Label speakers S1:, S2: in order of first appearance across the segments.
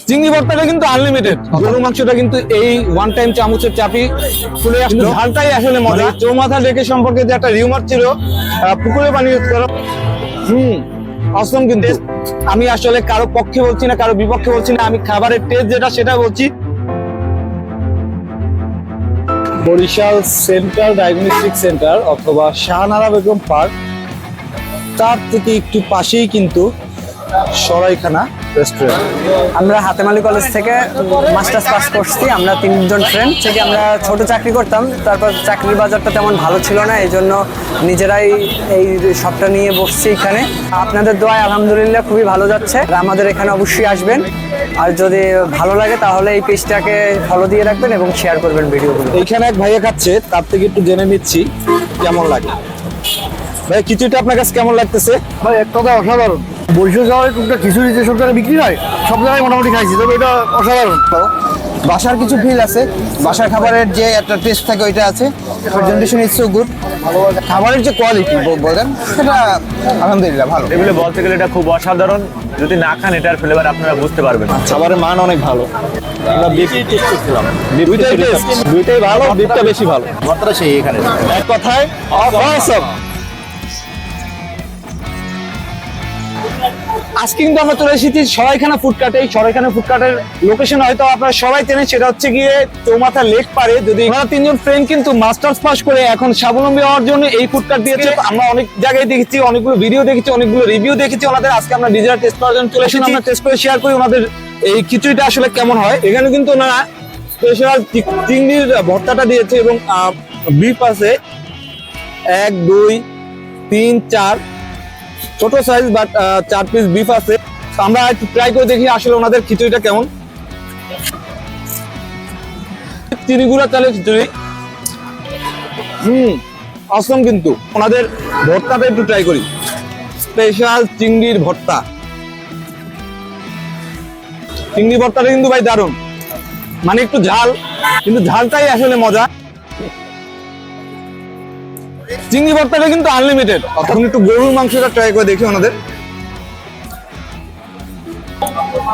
S1: চিংড়ি ভর্তাটা কিন্তু আনলিমিটেড। গরু মাংসটা কিন্তু এই ওয়ান টাইম চামচের চাপি খুলে আসলো। ঝালটাই আসলে মজা। চৌমাথা লেকে সম্পর্কে যে একটা রিউমার ছিল পুকুরে পানি ইউজ করা, অসম। কিন্তু আমি আসলে কারো পক্ষে বলছি না, কারো বিপক্ষে বলছি না, আমি খাবারের টেস্ট যেটা সেটা বলছি। বরিশাল সেন্ট্রাল ডায়াগনস্টিক সেন্টার অথবা শাহনারা বেগম পার্ক, তার থেকে একটু পাশেই কিন্তু সরাইখানা রেস্টুরেন্ট।
S2: আমরা হাতেমালি কলেজ থেকে মাস্টার্স পাস করছি। আমরা 3 জন ফ্রেন্ড থেকে আমরা ছোট চাকরি করতাম, তারপর চাকরির বাজারটা তেমন ভালো ছিল না, এই জন্য নিজেরাই এই শপটা নিয়ে বসছি এখানে। আপনাদের দোয়ায় আলহামদুলিল্লাহ খুবই ভালো যাচ্ছে। আর আমাদের এখানে অবশ্যই আসবেন, আর যদি ভালো লাগে তাহলে এই পেজটাকে ফলো দিয়ে রাখবেন এবং শেয়ার করবেন ভিডিওগুলো।
S1: এইখানে এক ভাইয়া খাচ্ছে, তার থেকে একটু জেনে নিচ্ছি কেমন লাগে। ভাই খিচুড়িটা আপনার কাছে কেমন লাগতেছে?
S3: ভাই এক কথা অসাধারণ। বরিশাল শহরে টুকটাক খিচুড়ি যে সব জায়গায় বিক্রি হয়, সব জায়গায় মোটামুটি খাইছি, তবে এটা অসাধারণ।
S4: বাসার কিছু ফিল আছে, বাসার খাবারের যে একটা টেস্ট থাকে ওইটা আছে। Presentation is so good. খাবারের যে কোয়ালিটি বলেন সেটা আলহামদুলিল্লাহ ভালো।
S5: এগুলো বলতে গেলে এটা খুব অসাধারণ। যদি না খান এটার ফ্লেভার আপনারা বুঝতে পারবেন।
S1: খাবারের মান অনেক ভালো। আমরা দুইটাই ভালো, বিফটা বেশি ভালো।
S5: ভর্তাটা সেই এখানে
S1: এক কথায় awesome। আজকে কিন্তু আমরা চলে এসেছি সরাইখানা ফুডকার্টে। এই সরাইখানা ফুডকার্টের লোকেশন হয়তো আপনারা সবাই চেনেন, সেটা হচ্ছে গিয়ে চৌমাথা লেক পারে। যদি আমরা 3 জন ফ্রেন্ড কিন্তু মাস্টার্স পাস করে এখন স্বাবলম্বী হওয়ার জন্য এই ফুডকার্ট দিয়েছে। আমরা অনেক জায়গায় দেখেছি, অনেকগুলো ভিডিও দেখেছি, অনেকগুলো রিভিউ দেখেছি ওনাদের। আজকে আমরা নিজেরা টেস্ট করার জন্য চলে এসেছি। আমরা টেস্ট করে শেয়ার করি ওনাদের এই খিচুড়িটা আসলে কেমন হয়। এখানে কিন্তু ওনারা স্পেশাল চিংড়ির ভর্তাটা দিয়েছে এবং বিফ আছে 1 2 3 4 ছোট সাইজ, বাট 4 পিস বিফ আছে। আমরা একটু ট্রাই করে দেখি আসলে ওনাদের খিচুড়িটা কেমন। চিনি গুঁড়া চালের খিচুড়ি, অসম। কিন্তু ওনাদের ভর্তাটা একটু ট্রাই করি। স্পেশাল চিংড়ির ভর্তা, চিংড়ি ভর্তাটা কিন্তু ভাই দারুণ। মানে একটু ঝাল, কিন্তু ঝালটাই আসলে মজা। চিংড়ি ভর্তাটা কিন্তু আনলিমিটেড। এখন একটু গরুর মাংসটা ট্রাই করে দেখি ওনাদের।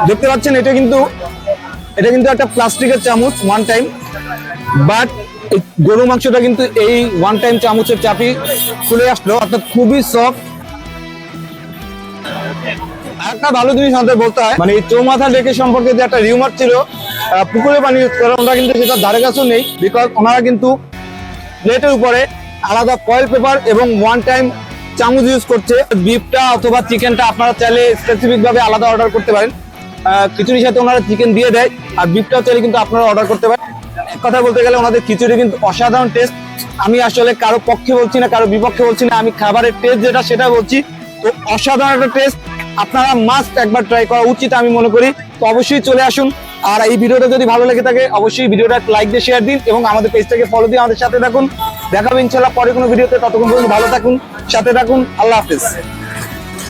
S1: দেখতে পাচ্ছেন এটা কিন্তু একটা প্লাস্টিকের চামচ ওয়ান টাইম, বাট গরুর মাংসটা কিন্তু এই ওয়ান টাইম চামচের চাপি খুলে আসলো, অর্থাৎ খুবই সফট। একটা ভালো জিনিস আমাদের বলতে হয়, মানে এই চৌমাথা লেকের সম্পর্কে যে একটা রিউমার ছিল পুকুরে পানি ইউজ করা, ওনারা কিন্তু সেটা ধারে কাছেও নেই। বিকজ ওনারা কিন্তু প্লেটের উপরে আলাদা ফয়েল পেপার এবং ওয়ান টাইম চামচ ইউজ করছে। বিফটা অথবা চিকেনটা আপনারা চাইলে স্পেসিফিক ভাবে আলাদা অর্ডার করতে পারেন। খিচুড়ির সাথে ওনারা চিকেন দিয়ে দেয়, আর বিফটাও চাইলে কিন্তু আপনারা অর্ডার করতে পারেন। এক কথা বলতে গেলে ওনাদের খিচুড়ি কিন্তু অসাধারণ টেস্ট। আমি আসলে কারো পক্ষে বলছি না, কারো বিপক্ষে বলছি না, আমি খাবারের টেস্ট যেটা সেটা বলছি। তো অসাধারণ একটা টেস্ট, আপনারা মাস্ট একবার ট্রাই করা উচিত আমি মনে করি। তো অবশ্যই চলে আসুন। আর এই ভিডিওটা যদি ভালো লেগে থাকে অবশ্যই ভিডিওটা লাইক দিয়ে শেয়ার দিন এবং আমাদের পেজটাকে ফলো দিয়ে আমাদের সাথে থাকুন। দেখাবো ইনশাআল্লাহ পরে কোনো ভিডিওতে। ততক্ষণ পর্যন্ত ভালো থাকুন, সাথে থাকুন। আল্লাহ হাফেজ।